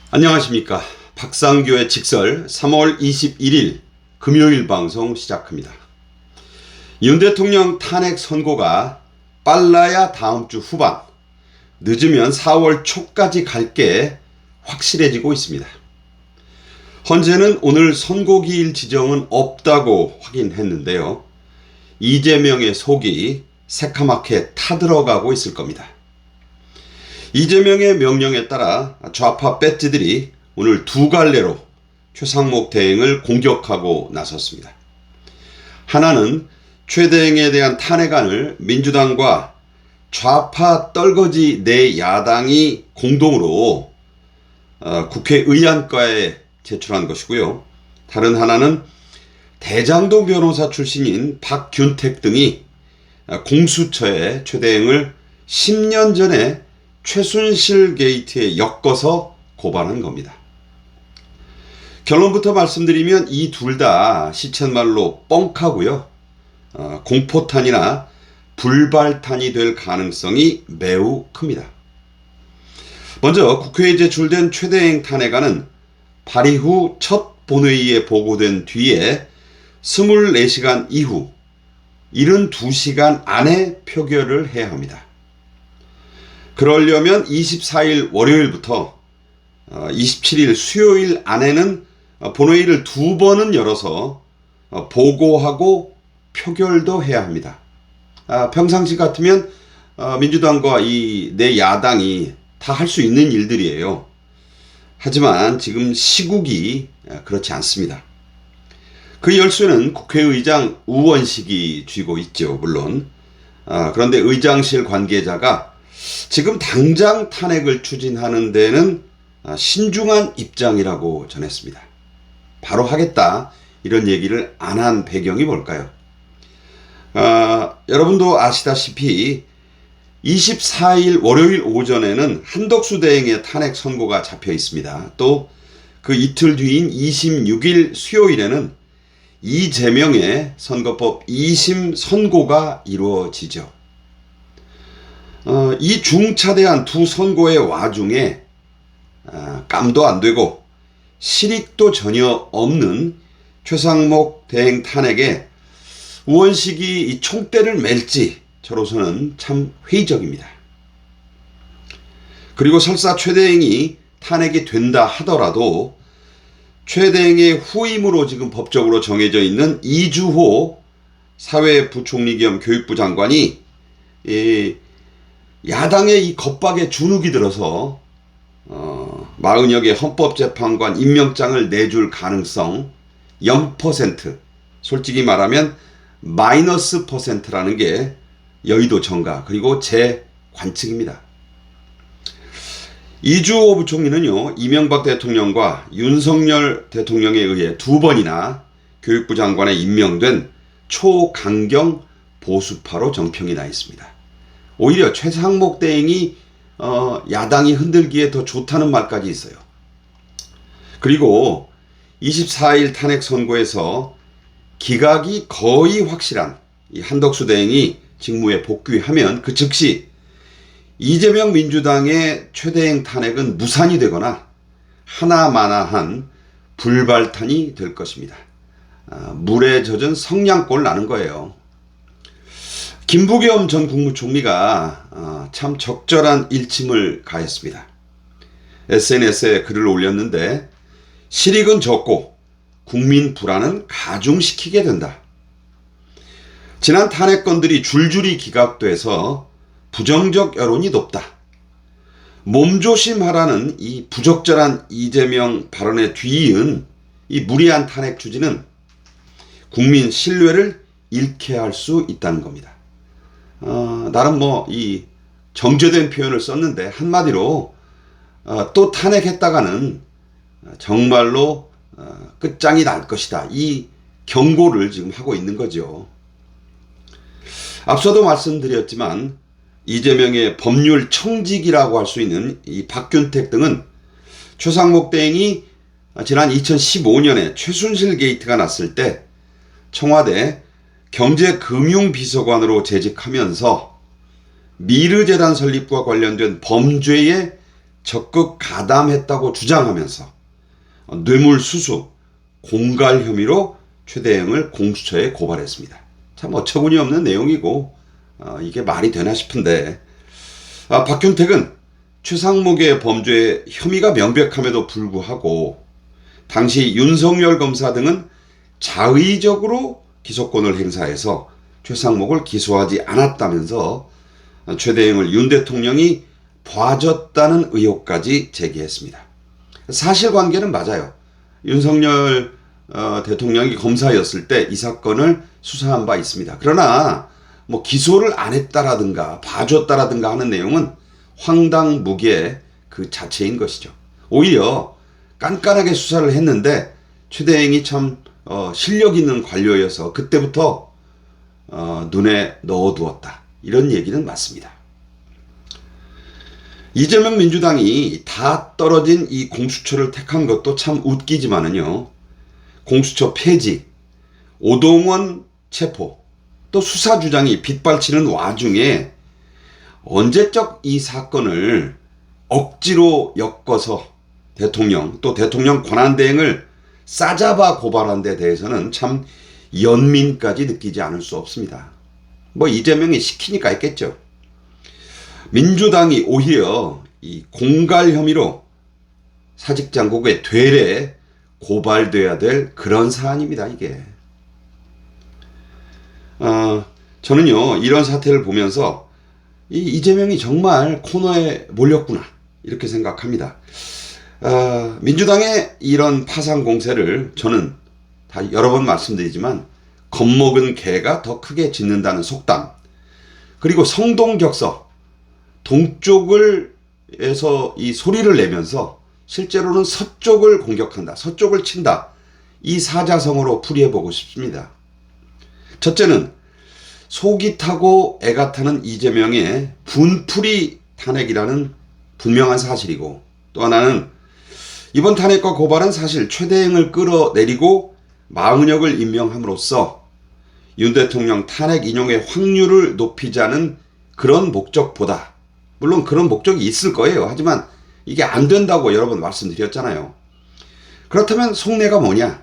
안녕하십니까. 박상교의 직설 3월 21일 금요일 방송 시작합니다. 윤 대통령 탄핵 선고가 빨라야 다음 주 후반, 늦으면 4월 초까지 갈 게 확실해지고 있습니다. 헌재는 오늘 선고기일 지정은 없다고 확인했는데요. 이재명의 속이 새카맣게 타들어가고 있을 겁니다. 이재명의 명령에 따라 좌파 배지들이 오늘 두 갈래로 최상목 대행을 공격하고 나섰습니다. 하나는 최 대행에 대한 탄핵안을 민주당과 좌파 떨거지 내 야당이 공동으로 국회의안과에 제출한 것이고요. 다른 하나는 대장동 변호사 출신인 박균택 등이 공수처에 최 대행을 10년 전에 최순실 게이트에 엮어서 고발한 겁니다. 결론부터 말씀드리면 이 둘 다 시쳇말로 뻥카고요. 공포탄이나 불발탄이 될 가능성이 매우 큽니다. 먼저 국회에 제출된 최 대행 탄핵안은 발의 후 첫 본회의에 보고된 뒤에 24시간 이후 72시간 안에 표결을 해야 합니다. 그러려면 24일 월요일부터 27일 수요일 안에는 본회의를 두 번은 열어서 보고하고 표결도 해야 합니다. 평상시 같으면 민주당과 이 내 야당이 다 할 수 있는 일들이에요. 하지만 지금 시국이 그렇지 않습니다. 그 열쇠는 국회의장 우원식이 쥐고 있죠, 물론. 그런데 의장실 관계자가 지금 당장 탄핵을 추진하는 데는 신중한 입장이라고 전했습니다. 바로 하겠다, 이런 얘기를 안 한 배경이 뭘까요? 여러분도 아시다시피 24일 월요일 오전에는 한덕수 대행의 탄핵 선고가 잡혀 있습니다. 또 그 이틀 뒤인 26일 수요일에는 이재명의 선거법 2심 선고가 이루어지죠. 이 중차대한 두 선고의 와중에 깜도 안 되고 실익도 전혀 없는 최상목 대행 탄핵에 우원식이 이 총대를 맬지 저로서는 참 회의적입니다. 그리고 설사 최 대행이 탄핵이 된다 하더라도 최 대행의 후임으로 지금 법적으로 정해져 있는 이주호 사회부총리 겸 교육부 장관이 야당의 이 겁박에 주눅이 들어서 40여 헌법재판관 임명장을 내줄 가능성 0%, 솔직히 말하면 마이너스 %라는 게 여의도 정가 그리고 제 관측입니다. 이주호 부총리는요, 이명박 대통령과 윤석열 대통령에 의해 두 번이나 교육부 장관에 임명된 초강경 보수파로 정평이 나 있습니다. 오히려 최상목 대행이 야당이 흔들기에 더 좋다는 말까지 있어요. 그리고 24일 탄핵 선고에서 기각이 거의 확실한 이 한덕수 대행이 직무에 복귀하면 그 즉시 이재명 민주당의 최 대행 탄핵은 무산이 되거나 하나마나한 불발탄이 될 것입니다. 물에 젖은 성냥골 나는 거예요. 김부겸 전 국무총리가 참 적절한 일침을 가했습니다. SNS에 글을 올렸는데 실익은 적고 국민 불안은 가중시키게 된다. 지난 탄핵건들이 줄줄이 기각돼서 부정적 여론이 높다. 몸조심하라는 이 부적절한 이재명 발언에 뒤이은 이 무리한 탄핵 추진은 국민 신뢰를 잃게 할 수 있다는 겁니다. 나름 이 정제된 표현을 썼는데 한마디로 또 탄핵했다가는 정말로 끝장이 날 것이다. 이 경고를 지금 하고 있는 거죠. 앞서도 말씀드렸지만 이재명의 법률 청직이라고 할 수 있는 이 박균택 등은 최상목 대행이 지난 2015년에 최순실 게이트가 났을 때 청와대 경제금융비서관으로 재직하면서 미르재단 설립과 관련된 범죄에 적극 가담했다고 주장하면서 뇌물수수, 공갈 혐의로 최대행을 공수처에 고발했습니다. 참 어처구니 없는 내용이고 이게 말이 되나 싶은데 박균택은 최상목의 범죄 혐의가 명백함에도 불구하고 당시 윤석열 검사 등은 자의적으로 기소권을 행사해서 최상목을 기소하지 않았다면서 최대행을 윤 대통령이 봐줬다는 의혹까지 제기했습니다. 사실관계는 맞아요. 윤석열 대통령이 검사였을 때 이 사건을 수사한 바 있습니다. 그러나 뭐 기소를 안 했다라든가 봐줬다라든가 하는 내용은 황당무계 그 자체인 것이죠. 오히려 깐깐하게 수사를 했는데 최대행이 참 실력 있는 관료여서 그때부터 눈에 넣어두었다. 이런 얘기는 맞습니다. 이재명 민주당이 다 떨어진 이 공수처를 택한 것도 참 웃기지만은요. 공수처 폐지, 오동원 체포, 또 수사 주장이 빗발치는 와중에 언제적 이 사건을 억지로 엮어서 대통령 또 대통령 권한대행을 싸잡아 고발한 데 대해서는 참 연민까지 느끼지 않을 수 없습니다. 뭐 이재명이 시키니까 했겠죠. 민주당이 오히려 이 공갈 혐의로 사직장국의 되레 고발돼야 될 그런 사안입니다. 이게. 저는요 이런 사태를 보면서 이재명이 정말 코너에 몰렸구나 이렇게 생각합니다. 민주당의 이런 파상 공세를 저는 다 여러 번 말씀드리지만 겁먹은 개가 더 크게 짖는다는 속담, 그리고 성동격서, 동쪽에서 이 소리를 내면서 실제로는 서쪽을 공격한다, 서쪽을 친다, 이 사자성어로 풀이해보고 싶습니다. 첫째는 속이 타고 애가 타는 이재명의 분풀이 탄핵이라는 분명한 사실이고, 또 하나는 이번 탄핵과 고발은 사실 최대행을 끌어내리고 마은혁을 임명함으로써 윤 대통령 탄핵 인용의 확률을 높이자는 그런 목적보다, 물론 그런 목적이 있을 거예요. 하지만 이게 안 된다고 여러 번 말씀드렸잖아요. 그렇다면 속내가 뭐냐?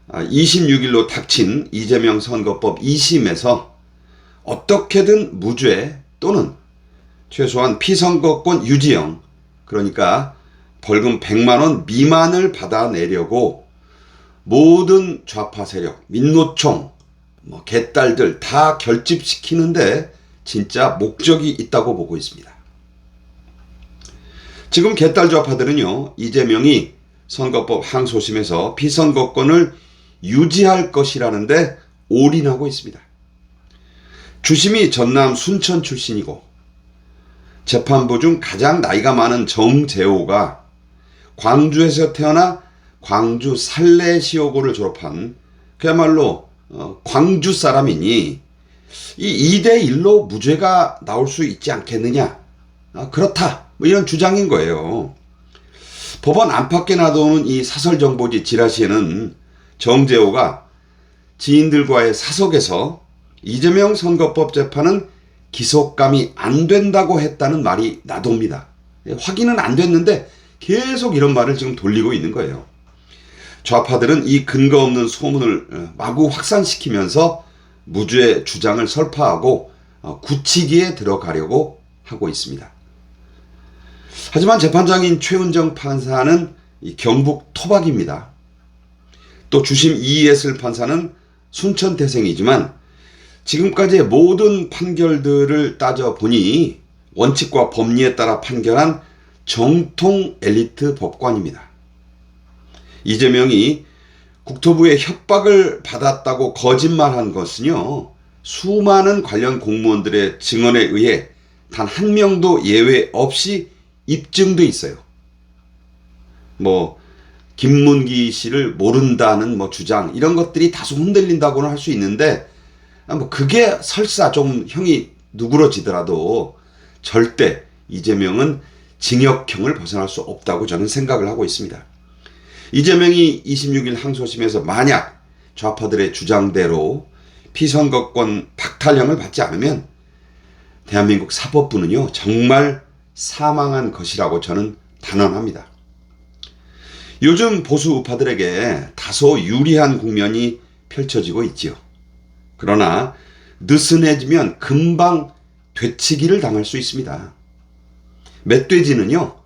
26일로 닥친 이재명 선거법 2심에서 어떻게든 무죄 또는 최소한 피선거권 유지형, 그러니까 벌금 100만 원 미만을 받아내려고 모든 좌파 세력, 민노총, 개딸들 다 결집시키는데 진짜 목적이 있다고 보고 있습니다. 지금 개딸 좌파들은요, 이재명이 선거법 항소심에서 피선거권을 유지할 것이라는데 올인하고 있습니다. 주심이 전남 순천 출신이고 재판부 중 가장 나이가 많은 정재호가 광주에서 태어나 광주 살레시오고를 졸업한 그야말로 광주 사람이니 이 2대1로 무죄가 나올 수 있지 않겠느냐, 그렇다, 뭐 이런 주장인 거예요. 법원 안팎에 놔두는 이 사설정보지 지라시에는 정재호가 지인들과의 사석에서 이재명 선거법 재판은 기소감이 안 된다고 했다는 말이 나놉니다. 확인은 안 됐는데 계속 이런 말을 지금 돌리고 있는 거예요. 좌파들은 이 근거 없는 소문을 마구 확산시키면서 무죄 주장을 설파하고 굳히기에 들어가려고 하고 있습니다. 하지만 재판장인 최은정 판사는 경북 토박입니다. 또 주심 이예슬 판사는 순천 태생이지만 지금까지의 모든 판결들을 따져보니 원칙과 법리에 따라 판결한 정통 엘리트 법관입니다. 이재명이 국토부의 협박을 받았다고 거짓말한 것은요, 수많은 관련 공무원들의 증언에 의해 단 한 명도 예외 없이 입증돼 있어요. 김문기 씨를 모른다는 주장, 이런 것들이 다소 흔들린다고는 할 수 있는데, 그게 설사 좀 형이 누그러지더라도 절대 이재명은 징역형을 벗어날 수 없다고 저는 생각을 하고 있습니다. 이재명이 26일 항소심에서 만약 좌파들의 주장대로 피선거권 박탈형을 받지 않으면 대한민국 사법부는요, 정말 사망한 것이라고 저는 단언합니다. 요즘 보수 우파들에게 다소 유리한 국면이 펼쳐지고 있지요. 그러나 느슨해지면 금방 되치기를 당할 수 있습니다. 멧돼지는요,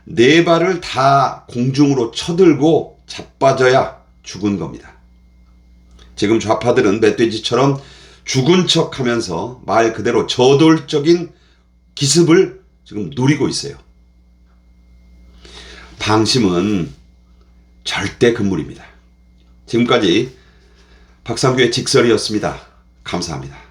네 발을 다 공중으로 쳐들고 자빠져야 죽은 겁니다. 지금 좌파들은 멧돼지처럼 죽은 척 하면서 말 그대로 저돌적인 기습을 지금 노리고 있어요. 방심은 절대 금물입니다. 지금까지 박상규의 직설이었습니다. 감사합니다.